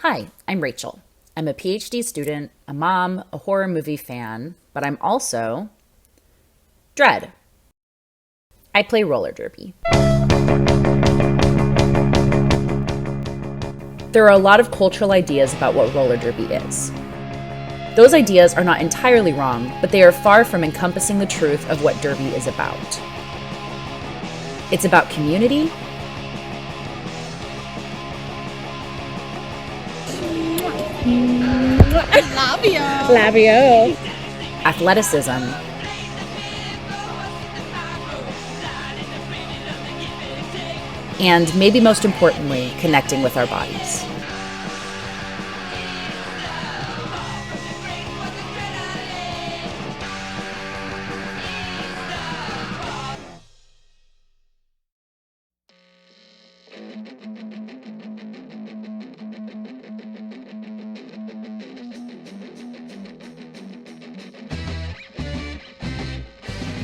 Hi, I'm Rachel. I'm a PhD student, a mom, a horror movie fan, but I'm also Dread. I play roller derby. There are a lot of cultural ideas about what roller derby is. Those ideas are not entirely wrong, but they are far from encompassing the truth of what derby is about. It's about community, Labio. athleticism, and maybe most importantly, connecting with our bodies.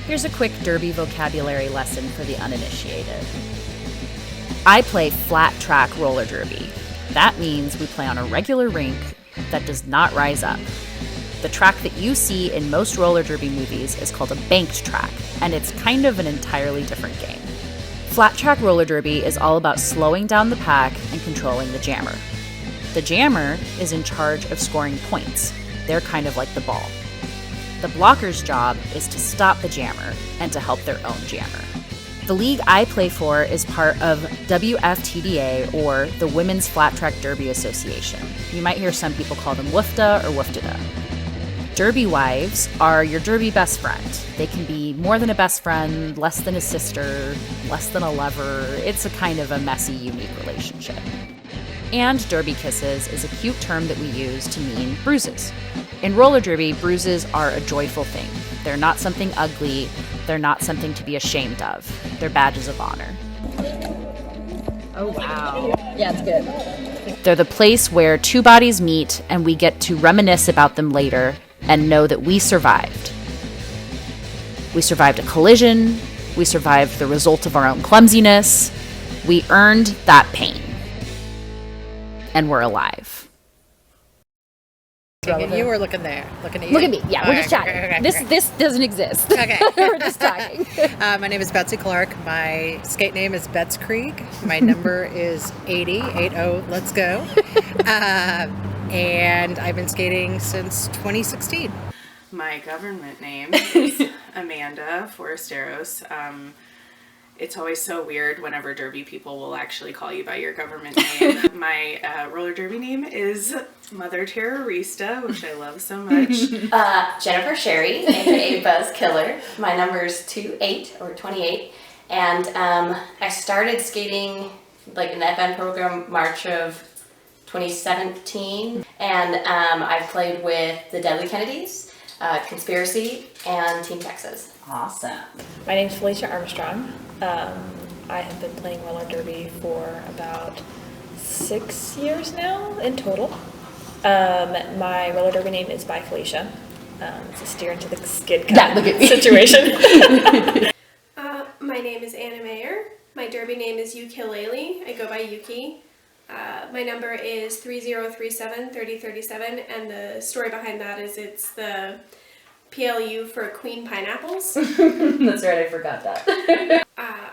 Here's a quick derby vocabulary lesson for the uninitiated. I play flat track roller derby. That means we play on a regular rink that does not rise up. The track that you see in most roller derby movies is called a banked track, and it's kind of an entirely different game. Flat track roller derby is all about slowing down the pack and controlling the jammer. The jammer is in charge of scoring points. They're kind of like the ball. The blocker's job is to stop the jammer and to help their own jammer. The league I play for is part of WFTDA, or the Women's Flat Track Derby Association. You might hear some people call them WFTA or WFTDA. Derby wives are your derby best friend. They can be more than a best friend, less than a sister, less than a lover. It's a kind of a messy, unique relationship. And derby kisses is a cute term that we use to mean bruises. In roller derby, bruises are a joyful thing. They're not something ugly. They're not something to be ashamed of. They're badges of honor. Oh, wow. Yeah, it's good. They're the place where two bodies meet and we get to reminisce about them later and know that we survived. We survived a collision. We survived the result of our own clumsiness. We earned that pain. And we're alive. Looking at you or looking there? Looking at you? Look at me. Yeah, okay, we're just chatting. Okay. This doesn't exist. Okay. We're just talking. My name is Betsy Clark. My skate name is Betzkrieg. My number is 80. Let's go. And I've been skating since 2016. My government name is Amanda Forasteros. It's always so weird whenever derby people will actually call you by your government name. My roller derby name is Mother Terrorista, which I love so much. Jennifer Sherry, aka Buzz Killer. My number's 28, and I started skating like an FM program March of 2017, and I've played with the Deadly Kennedys, Conspiracy, and Team Texas. Awesome. My name's Felicia Armstrong. I have been playing roller derby for about 6 years now in total. My roller derby name is by Felicia. It's a steer into the skid kind of situation. My name is Anna Mayer. My derby name is UKillLele. I go by Yuki. My number is 3037-3037, and the story behind that is it's the PLU for Queen Pineapples. That's right, I forgot that.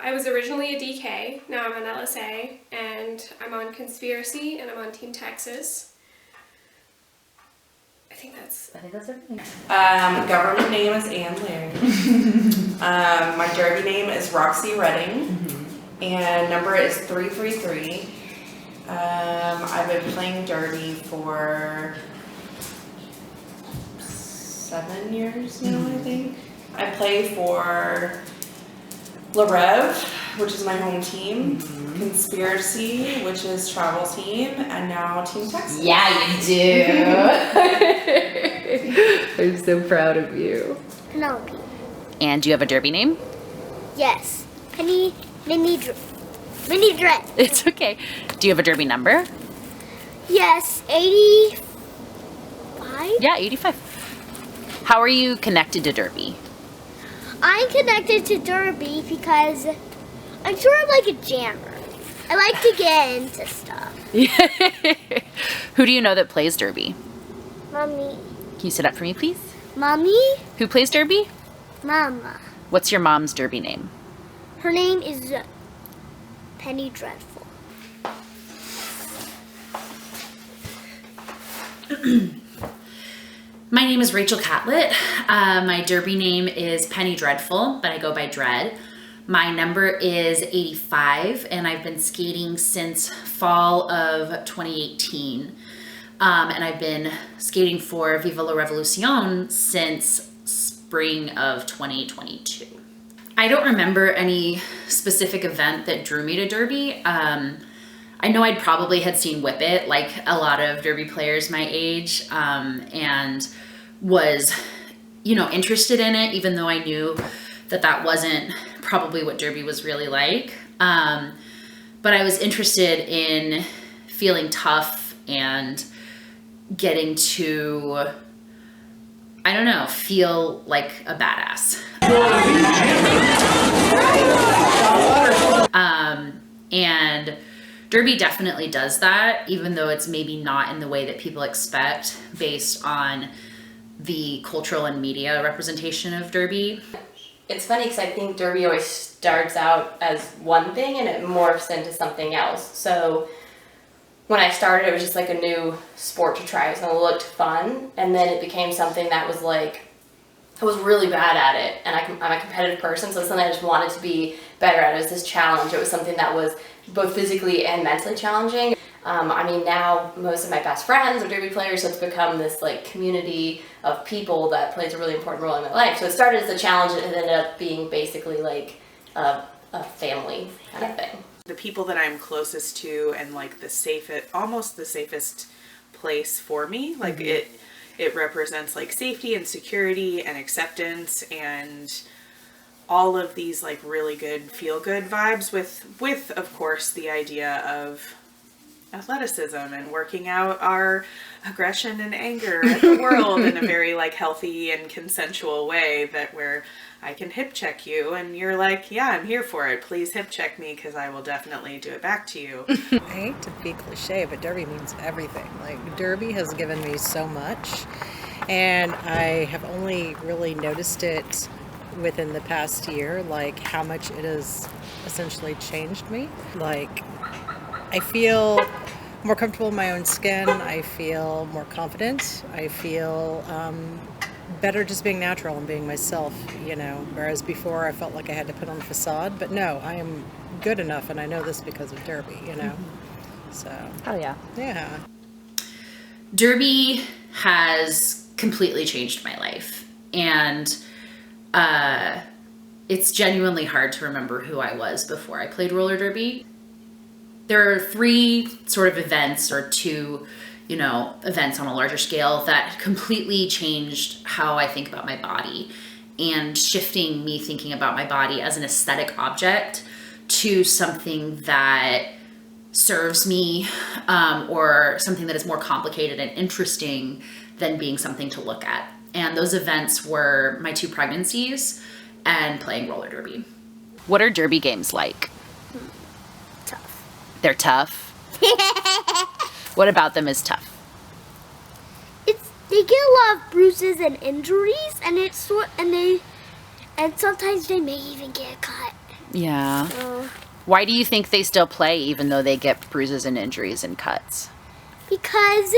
I was originally a DK, now I'm on LSA, and I'm on Conspiracy, and I'm on Team Texas. I think that's everything. Government name is Ann Larry. My derby name is Roxxy Redding, and number is 333. I've been playing derby for 7 years now, I think. I play for La Rev, which is my home team, Conspiracy, which is travel team, and now Team Texas. Yeah, you do. I'm so proud of you. Penelope. And do you have a derby name? Yes. Mini Dread. It's okay. Do you have a derby number? Yes, 85? Yeah, 85. How are you connected to derby? I'm connected to derby because I'm sort of like a jammer. I like to get into stuff. Who do you know that plays Derby? Mommy. Can you sit up for me, please? Mommy? Who plays Derby? Mama. What's your mom's Derby name? Her name is Penny Dreadful. My name is Rachel Catlett. My Derby name is Penny Dreadful, but I go by Dread. My number is 85, and I've been skating since fall of 2018. And I've been skating for Viva la Revolucion since spring of 2022. I don't remember any specific event that drew me to Derby. I know I'd probably had seen Whip It, like a lot of Derby players my age, and was, interested in it, even though I knew that that wasn't probably what Derby was really like. But I was interested in feeling tough and getting to, feel like a badass. And Derby definitely does that, even though it's maybe not in the way that people expect based on the cultural and media representation of Derby. It's funny because I think Derby always starts out as one thing and it morphs into something else. So when I started, it was just like a new sport to try. So it looked fun, and then it became something that was like, I was really bad at it, and I'm a competitive person, so it's something I just wanted to be better at. It was this challenge. It was something that was both physically and mentally challenging. Now most of my best friends are Derby players, so it's become this like community of people that plays a really important role in my life. So it started as a challenge and it ended up being basically like a family kind of thing. The people that I'm closest to and like almost the safest place for me, like it represents like safety and security and acceptance and all of these like really good feel good vibes with of course the idea of athleticism and working out our aggression and anger at the world in a very like healthy and consensual way, that where I can hip check you and you're like, yeah, I'm here for it. Please hip check me because I will definitely do it back to you. I hate to be cliche, but Derby means everything. Like, Derby has given me so much, and I have only really noticed it within the past year, like how much it has essentially changed me. Like, I feel more comfortable in my own skin. I feel more confident. I feel better just being natural and being myself, whereas before I felt like I had to put on a facade. But no, I am good enough, and I know this because of Derby, So. Oh yeah. Yeah. Derby has completely changed my life, and it's genuinely hard to remember who I was before I played roller derby. There are three sort of events, or two, events on a larger scale that completely changed how I think about my body, and shifting me thinking about my body as an aesthetic object to something that serves me, or something that is more complicated and interesting than being something to look at. And those events were my 2 pregnancies and playing roller derby. What are derby games like? Tough. They're tough? What about them is tough? They get a lot of bruises and injuries, and sometimes they may even get a cut. Yeah. So, Why do you think they still play even though they get bruises and injuries and cuts? because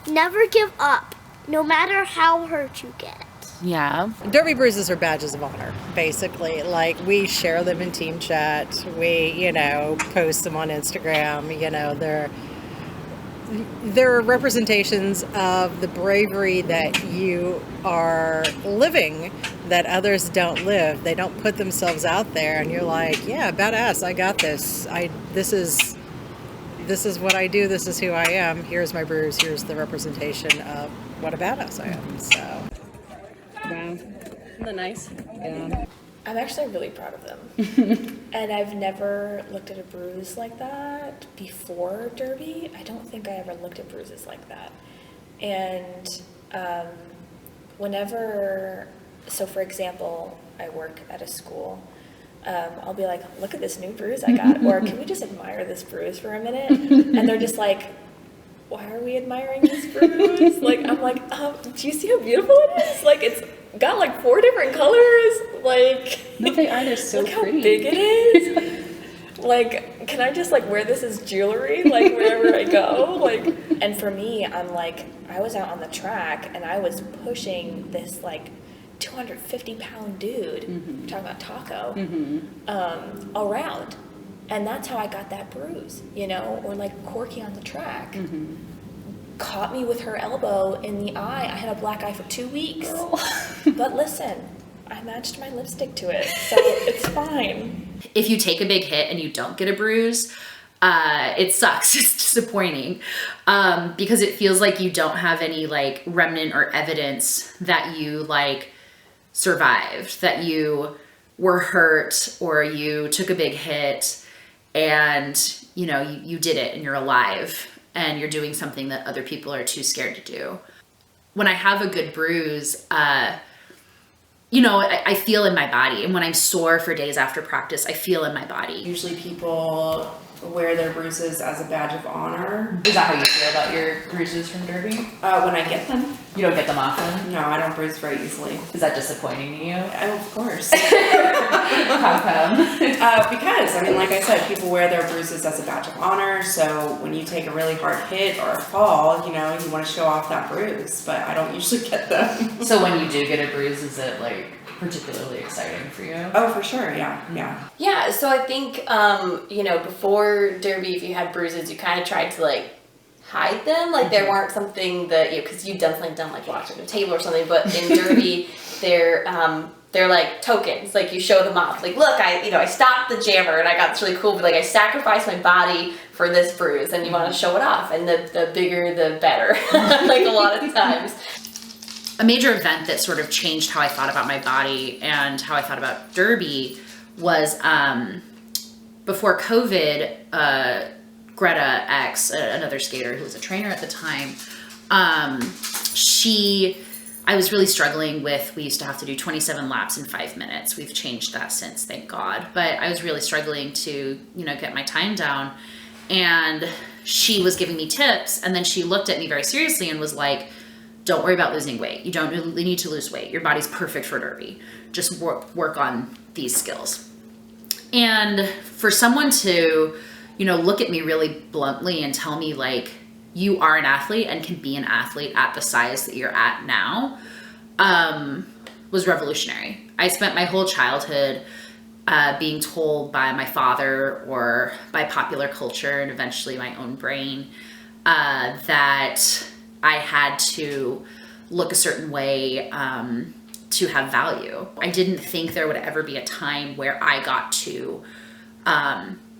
never give up, no matter how hurt you get. Yeah. Derby bruises are badges of honor, basically. Like, we share them in team chat. We, post them on Instagram. They're representations of the bravery that you are living that others don't live. They don't put themselves out there, and you're like, yeah, badass, I got this. This is what I do. This is who I am. Here's my bruise. Here's the representation of what a badass I am. So. Wow. Isn't that nice? Yeah. I'm actually really proud of them. And I've never looked at a bruise like that before derby. I don't think I ever looked at bruises like that. And so for example, I work at a school, I'll be like, look at this new bruise I got, or can we just admire this bruise for a minute? And they're just like, why are we admiring this bruise? Like, I'm like, do you see how beautiful it is? Like, it's got like 4 different colors. Like, No, they are. They're so look pretty. how big it is. Like, can I just like wear this as jewelry, like wherever I go? Like, and for me, I'm like, I was out on the track and I was pushing this like 250-pound dude, we're talking about Taco, around. And that's how I got that bruise, you know, or like Corky on the track. Caught me with her elbow in the eye. I had a black eye for 2 weeks. But listen, I matched my lipstick to it, so it's fine. If you take a big hit and you don't get a bruise, it sucks. It's disappointing because it feels like you don't have any like remnant or evidence that you like survived, that you were hurt or you took a big hit and you know you did it and you're alive and you're doing something that other people are too scared to do. When I have a good bruise, you know, I feel in my body, and when I'm sore for days after practice, I feel in my body. Usually people wear their bruises as a badge of honor. Is that how you feel about your bruises from Derby? When I get them. You don't get them often? No, I don't bruise very easily. Is that disappointing to you? Oh, of course. How come? Because, I mean, like I said, people wear their bruises as a badge of honor, so when you take a really hard hit or a fall, you know, you want to show off that bruise, but I don't usually get them. So when you do get a bruise, is it like particularly exciting for you? Oh, for sure, yeah. Yeah, so I think, you know, before Derby, if you had bruises, you kind of tried to, like, hide them. Like, there weren't something that, you know, because you've definitely done, like, watching a table or something, but in Derby, they're like tokens. Like, you show them off. Like, look, I stopped the jammer, and I got this really cool, but, like, I sacrificed my body for this bruise, and you want to show it off, and the bigger, the better, like, a lot of times. A major event that sort of changed how I thought about my body and how I thought about Derby was before COVID, Greta X, another skater who was a trainer at the time, I was really struggling with, we used to have to do 27 laps in 5 minutes. We've changed that since, thank God. But I was really struggling to, you know, get my time down. And she was giving me tips, and then she looked at me very seriously and was like, don't worry about losing weight. You don't really need to lose weight. Your body's perfect for Derby. Just work on these skills. And for someone to, you know, look at me really bluntly and tell me like, you are an athlete and can be an athlete at the size that you're at now, was revolutionary. I spent my whole childhood being told by my father or by popular culture and eventually my own brain that I had to look a certain way to have value. I didn't think there would ever be a time where I got to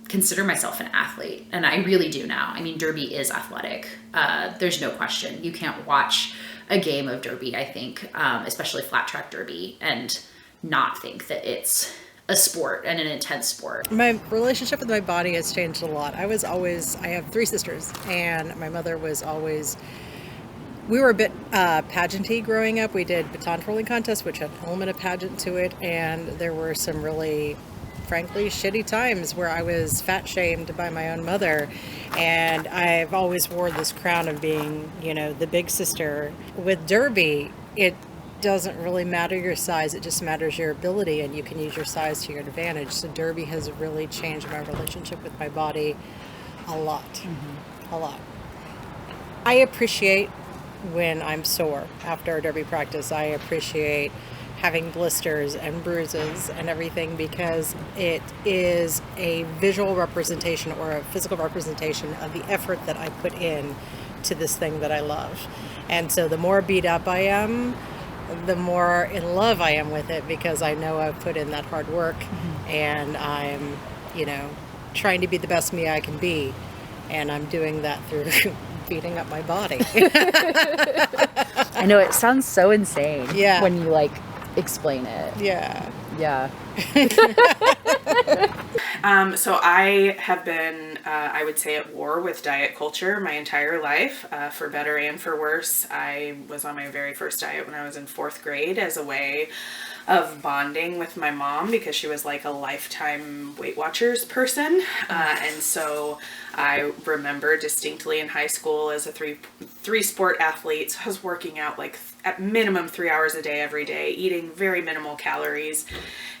consider myself an athlete, and I really do now. I mean, Derby is athletic. There's no question. You can't watch a game of Derby, I think, especially flat track Derby, and not think that it's a sport and an intense sport. My relationship with my body has changed a lot. I have 3 sisters, and my mother was always, we were a bit pageanty growing up. We did baton twirling contests, which had an element of pageant to it, and there were some really, frankly, shitty times where I was fat shamed by my own mother, and I've always wore this crown of being, you know, the big sister. With Derby, it doesn't really matter your size, it just matters your ability, and you can use your size to your advantage. So Derby has really changed my relationship with my body a lot. A lot. I appreciate when I'm sore after a Derby practice. I appreciate having blisters and bruises and everything, because it is a visual representation or a physical representation of the effort that I put in to this thing that I love. And so the more beat up I am, the more in love I am with it, because I know I've put in that hard work, and I'm, you know, trying to be the best me I can be, and I'm doing that through beating up my body. I know, it sounds so insane when you like explain it. Yeah. So I have been, I would say, at war with diet culture my entire life, for better and for worse. I was on my very first diet when I was in 4th grade as a way of bonding with my mom, because she was like a lifetime Weight Watchers person. And so I remember distinctly in high school as a three sport athlete, so I was working out like at minimum 3 hours a day every day, eating very minimal calories.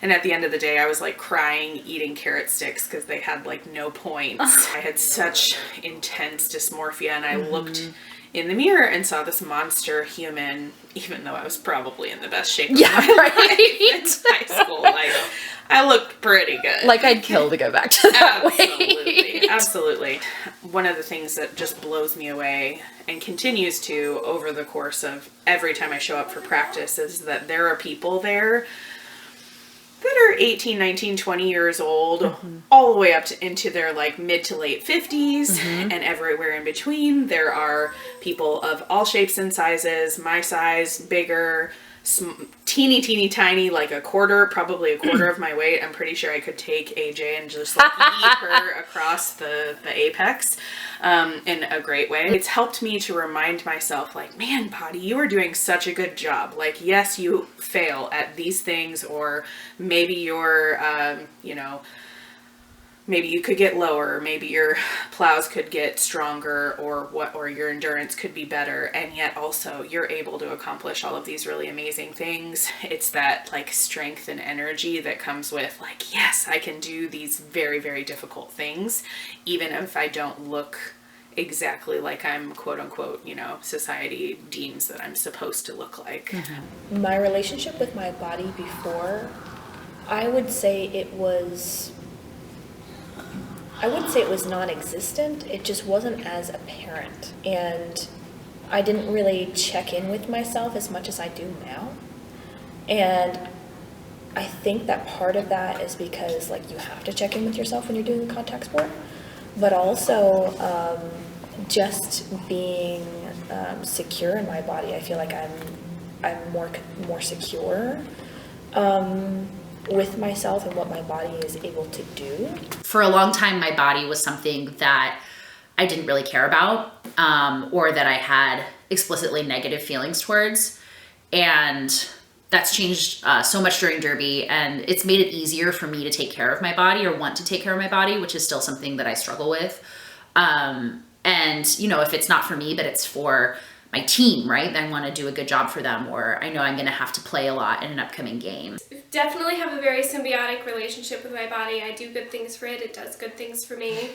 And at the end of the day, I was like crying, eating carrot sticks because they had like no points. I had such intense dysmorphia, and I looked in the mirror and saw this monster human, even though I was probably in the best shape of my life in high school. Like, I looked pretty good. Like, I'd kill to go back to that weight. Absolutely. One of the things that just blows me away and continues to over the course of every time I show up for practice is that there are people there that are 18, 19, 20 years old, all the way up into their like mid to late 50s, and everywhere in between. There are people of all shapes and sizes, my size, bigger, teeny tiny, like probably a quarter of my weight. I'm pretty sure I could take AJ and just like eat her across the apex in a great way. It's helped me to remind myself, like, man, body, you are doing such a good job. Like, yes, you fail at these things, or maybe you're, maybe you could get lower, maybe your plows could get stronger, or your endurance could be better, and yet also you're able to accomplish all of these really amazing things. It's that like strength and energy that comes with like, yes, I can do these very, very difficult things, even if I don't look exactly like I'm quote unquote, society deems that I'm supposed to look like. My relationship with my body before, I would say it was non-existent. It just wasn't as apparent, and I didn't really check in with myself as much as I do now. And I think that part of that is because like you have to check in with yourself when you're doing a contact sport, but also just being secure in my body. I feel like I'm more secure with myself and what my body is able to do. For a long time, my body was something that I didn't really care about, or that I had explicitly negative feelings towards. And that's changed so much during Derby, and it's made it easier for me to take care of my body, or want to take care of my body, which is still something that I struggle with. And, if it's not for me, but it's for my team, right? Then I want to do a good job for them, or I know I'm going to have to play a lot in an upcoming game. Definitely have a very symbiotic relationship with my body. I do good things for it. It does good things for me.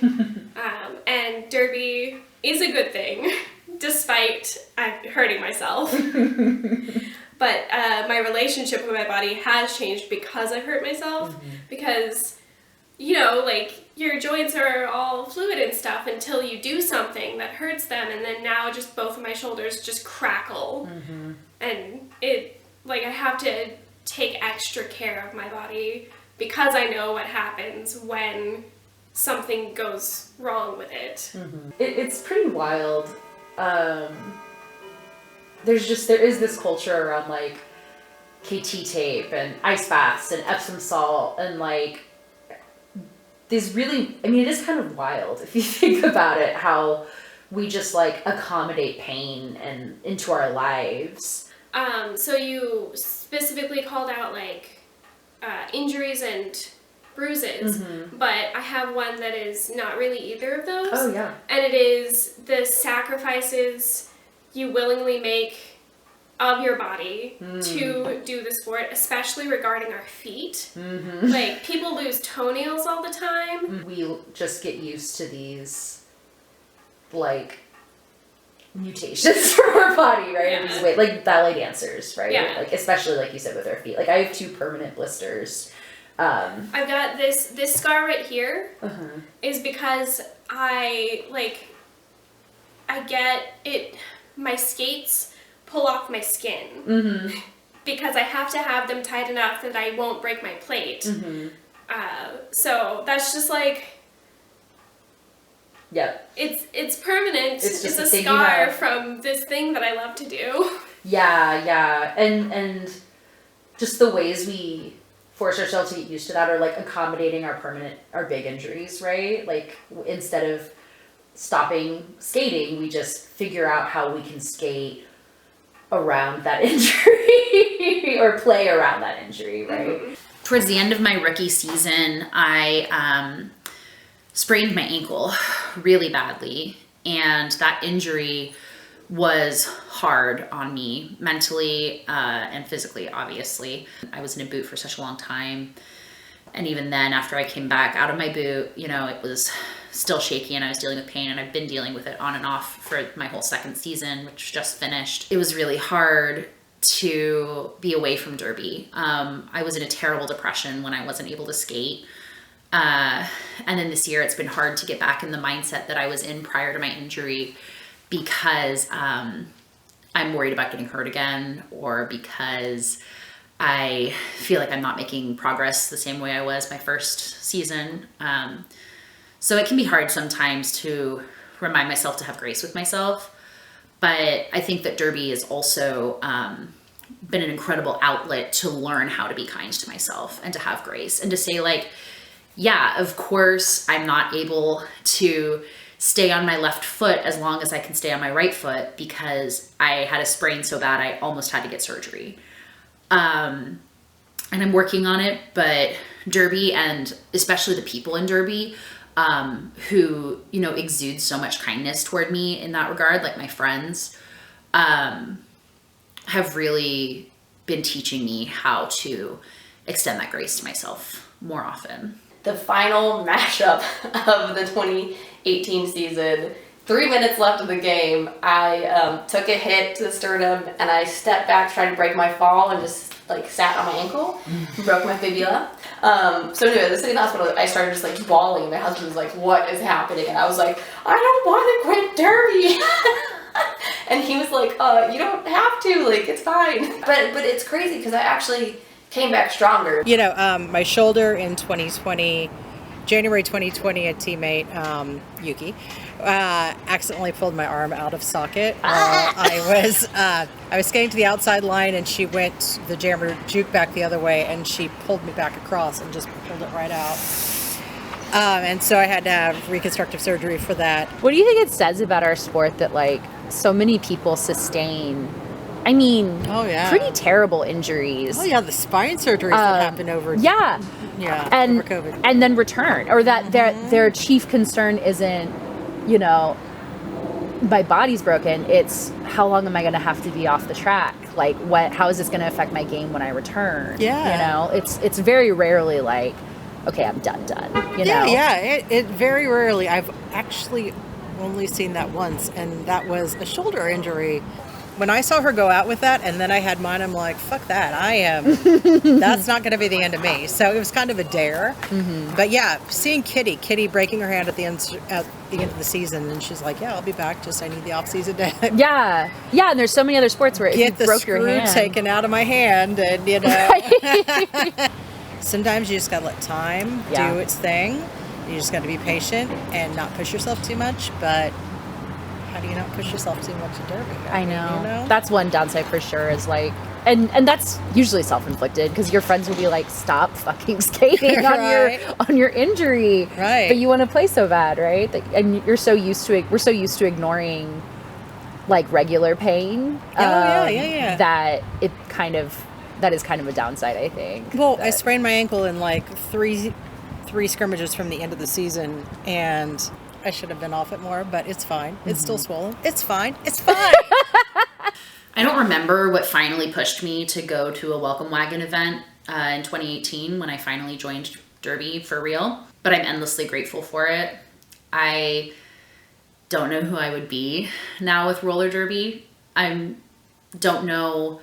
And Derby is a good thing, despite hurting myself. But my relationship with my body has changed because I hurt myself. Because, your joints are all fluid and stuff until you do something that hurts them, and then now just both of my shoulders just crackle. And I have to take extra care of my body because I know what happens when something goes wrong with it. It's pretty wild. There is this culture around like KT tape and ice baths and Epsom salt, and like these really, it is kind of wild if you think about it, how we just like accommodate pain and into our lives. So you specifically called out like injuries and bruises, but I have one that is not really either of those. Oh yeah. And it is the sacrifices you willingly make of your body to do the sport, especially regarding our feet. Like, people lose toenails all the time. We just get used to these, like, mutations from our body, right? Yeah. These like ballet dancers, right? Yeah. Like, especially like you said with our feet. Like, I have 2 permanent blisters. I've got this scar right here is because I get it, my skates pull off my skin because I have to have them tight enough that I won't break my plate. So that's just like, it's permanent. It's a scar from this thing that I love to do. Yeah, and just the ways we force ourselves to get used to that, or like accommodating our big injuries, right? Like instead of stopping skating, we just figure out how we can skate around that injury or play around that injury, right? Towards the end of my rookie season, I sprained my ankle really badly, and that injury was hard on me mentally and physically, obviously. I was in a boot for such a long time. And even then, after I came back out of my boot, you know, it was still shaky and I was dealing with pain, and I've been dealing with it on and off for my whole second season, which just finished. It was really hard to be away from Derby. I was in a terrible depression when I wasn't able to skate. And then this year it's been hard to get back in the mindset that I was in prior to my injury, because I'm worried about getting hurt again, or because I feel like I'm not making progress the same way I was my first season. So it can be hard sometimes to remind myself to have grace with myself. But I think that Derby has also been an incredible outlet to learn how to be kind to myself and to have grace, and to say like, yeah, of course I'm not able to stay on my left foot as long as I can stay on my right foot, because I had a sprain so bad I almost had to get surgery. And I'm working on it, but Derby, and especially the people in Derby, who, you know, exude so much kindness toward me in that regard, like my friends, have really been teaching me how to extend that grace to myself more often. The final matchup of the 2018 season, 3 minutes left of the game, I took a hit to the sternum and I stepped back trying to break my fall and just like sat on my ankle, broke my fibula. So anyway, the city in the hospital, I started just like bawling. My husband was like, what is happening? And I was like, I don't want to quit Derby. And he was like, you don't have to, like, it's fine. But it's crazy because I actually came back stronger. You know, my shoulder in 2020, January 2020, a teammate, Yuki, accidentally pulled my arm out of socket while I was skating to the outside line, and she went the jammer juke back the other way, and she pulled me back across and just pulled it right out. And so I had to have reconstructive surgery for that. What do you think it says about our sport that like so many people sustain, I mean, pretty terrible injuries? Oh yeah, the spine surgeries that happen over and over COVID, and then return, or that their chief concern isn't, you know, my body's broken, it's how long am I going to have to be off the track? Like how is this going to affect my game when I return? Yeah, you know, it's very rarely like, okay, I'm done, you know? Yeah, it very rarely. I've actually only seen that once, and that was a shoulder injury. When I saw her go out with that, and then I had mine, I'm like, fuck that. That's not going to be the end of me. So it was kind of a dare. Mm-hmm. But yeah, seeing Kitty breaking her hand at the end of the season, and she's like, yeah, I'll be back, just I need the off-season day. Yeah, and there's so many other sports where if you broke your hand. Get the screw taken out of my hand, and you know. Sometimes you just got to let time do its thing. You just got to be patient and not push yourself too much. But how do you not push yourself too much in Derby? I know. You know? That's one downside for sure, is like, and that's usually self-inflicted, because your friends will be like, stop fucking skating on your injury. Right. But you want to play so bad, right? And we're so used to ignoring like regular pain. That that is kind of a downside, I think. Well, I sprained my ankle in like three scrimmages from the end of the season, and I should have been off it more, but it's fine. It's still swollen. It's fine. It's fine. I don't remember what finally pushed me to go to a welcome wagon event in 2018 when I finally joined Derby for real, but I'm endlessly grateful for it. I don't know who I would be now with roller derby. I don't know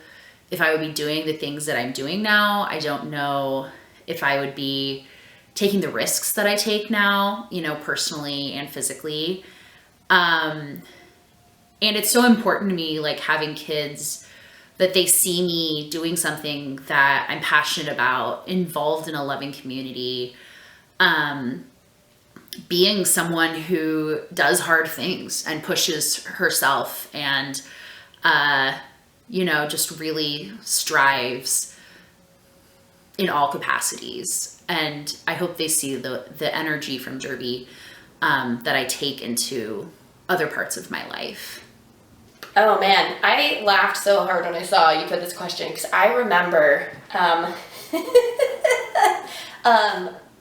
if I would be doing the things that I'm doing now. I don't know if I would be taking the risks that I take now, you know, personally and physically. And it's so important to me, like having kids, that they see me doing something that I'm passionate about, involved in a loving community, being someone who does hard things and pushes herself and, you know, just really strives in all capacities. And I hope they see the energy from Derby that I take into other parts of my life. Oh man, I laughed so hard when I saw you put this question, because I remember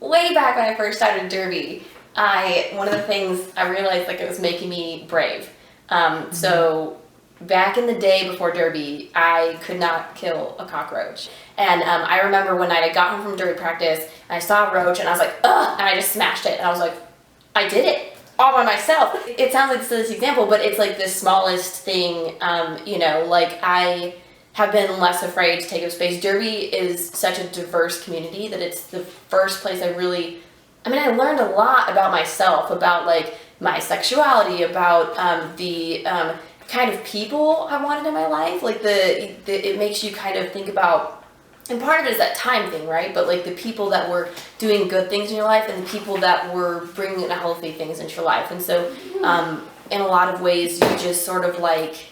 way back when I first started Derby, one of the things I realized, like, it was making me brave. So back in the day before Derby, I could not kill a cockroach. And I remember one night I got home from Derby practice, and I saw a roach, and I was like, ugh, and I just smashed it. And I was like, I did it all by myself. It sounds like this example, but it's like the smallest thing, you know, like I have been less afraid to take up space. Derby is such a diverse community that it's the first place I learned a lot about myself, about like my sexuality, about the kind of people I wanted in my life. Like it makes you kind of think about, and part of it is that time thing, right? But like the people that were doing good things in your life and the people that were bringing in healthy things into your life. And so in a lot of ways, you just sort of like,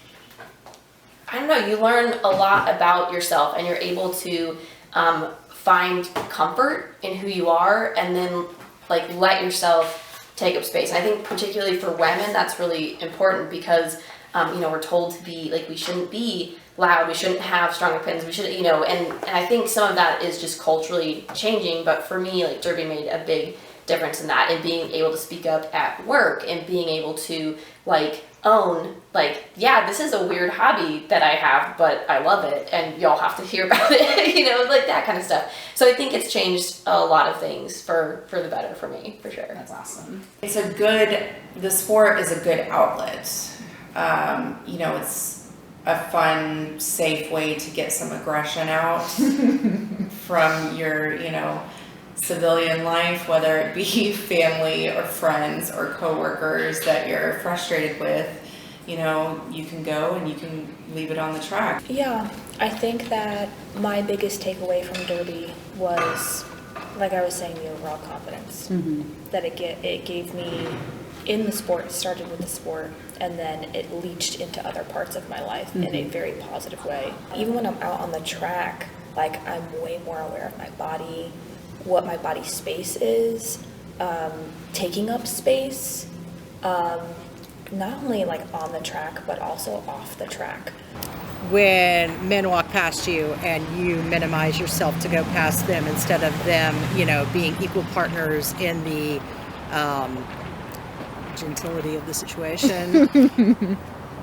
I don't know, you learn a lot about yourself, and you're able to find comfort in who you are, and then like let yourself take up space. And I think particularly for women, that's really important, because you know, we're told to be like, we shouldn't be loud, we shouldn't have strong opinions, we should, you know, and I think some of that is just culturally changing. But for me, like, Derby made a big difference in that, and being able to speak up at work, and being able to like own, like, yeah, this is a weird hobby that I have, but I love it, and y'all have to hear about it, you know, like that kind of stuff. So I think it's changed a lot of things for the better for me, for sure. That's awesome. The sport is a good outlet. You know, it's a fun, safe way to get some aggression out from your, you know, civilian life, whether it be family or friends or coworkers that you're frustrated with. You know, you can go and you can leave it on the track. Yeah, I think that my biggest takeaway from Derby was, like I was saying, the overall confidence that it gave me in the sport. It started with the sport, and then it leached into other parts of my life in a very positive way. Even when I'm out on the track, like, I'm way more aware of my body, what my body space is, taking up space, not only like on the track, but also off the track. When men walk past you and you minimize yourself to go past them instead of them, you know, being equal partners in the gentility of the situation,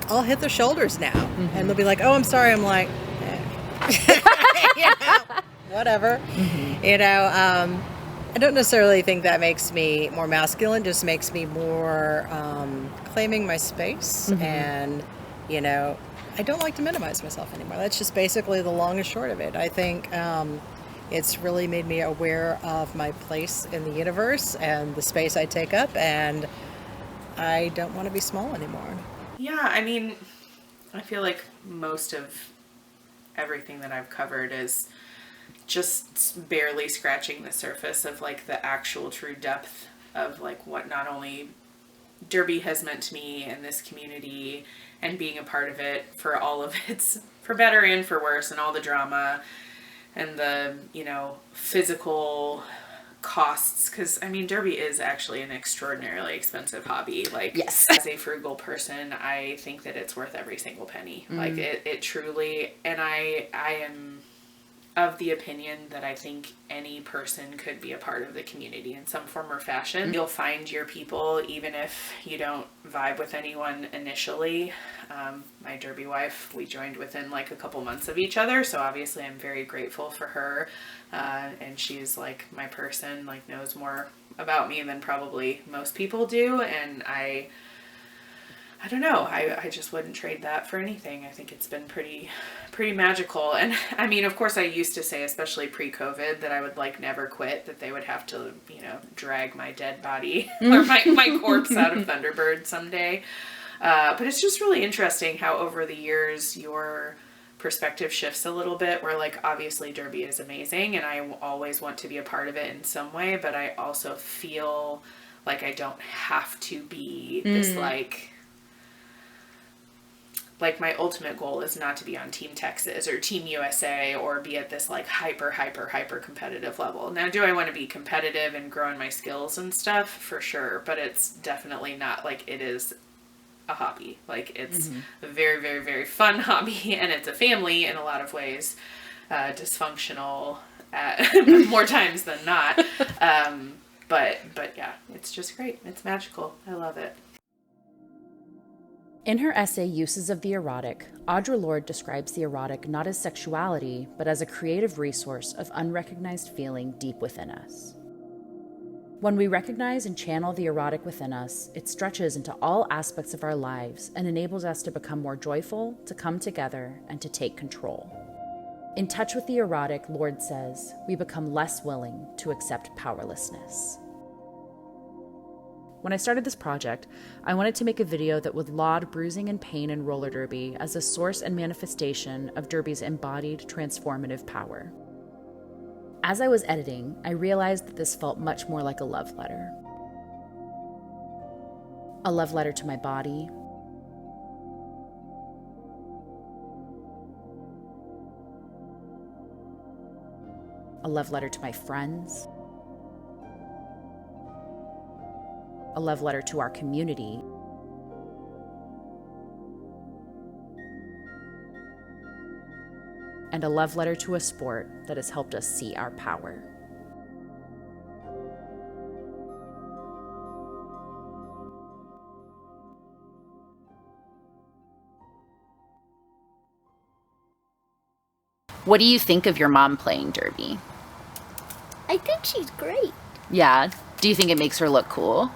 I'll hit their shoulders now, and they'll be like, oh, I'm sorry. I'm like, you know, whatever. You know, I don't necessarily think that makes me more masculine, just makes me more claiming my space. And, you know, I don't like to minimize myself anymore. That's just basically the long and short of it. I think it's really made me aware of my place in the universe and the space I take up, and I don't want to be small anymore. Yeah, I mean, I feel like most of everything that I've covered is just barely scratching the surface of like the actual true depth of like what not only Derby has meant to me and this community, and being a part of it for all of its, for better and for worse, and all the drama and the, you know, physical costs, because I mean, Derby is actually an extraordinarily expensive hobby. Like, yes, as a frugal person, I think that it's worth every single penny. Like it truly, and I am of the opinion that I think any person could be a part of the community in some form or fashion. You'll find your people even if you don't vibe with anyone initially. My Derby wife, we joined within like a couple months of each other, so obviously I'm very grateful for her, and she's like my person, like knows more about me than probably most people do, and I don't know, I just wouldn't trade that for anything. I think it's been pretty magical. And I mean, of course I used to say, especially pre-COVID, that I would like never quit, that they would have to, you know, drag my dead body or my corpse out of Thunderbird someday. But it's just really interesting how over the years your perspective shifts a little bit, where like obviously Derby is amazing and I always want to be a part of it in some way, but I also feel like I don't have to be this like like, my ultimate goal is not to be on Team Texas or Team USA or be at this, like, hyper competitive level. Now, do I want to be competitive and grow in my skills and stuff? For sure. But it's definitely not, like, it is a hobby. Like, it's a very, very, very fun hobby, and it's a family in a lot of ways. Dysfunctional more times than not. But yeah, it's just great. It's magical. I love it. In her essay, Uses of the Erotic, Audre Lorde describes the erotic not as sexuality, but as a creative resource of unrecognized feeling deep within us. When we recognize and channel the erotic within us, it stretches into all aspects of our lives and enables us to become more joyful, to come together, and to take control. In touch with the erotic, Lorde says, we become less willing to accept powerlessness. When I started this project, I wanted to make a video that would laud bruising and pain in roller derby as a source and manifestation of derby's embodied transformative power. As I was editing, I realized that this felt much more like a love letter. A love letter to my body, a love letter to my friends, a love letter to our community, and a love letter to a sport that has helped us see our power. What do you think of your mom playing derby? I think she's great. Yeah. Do you think it makes her look cool?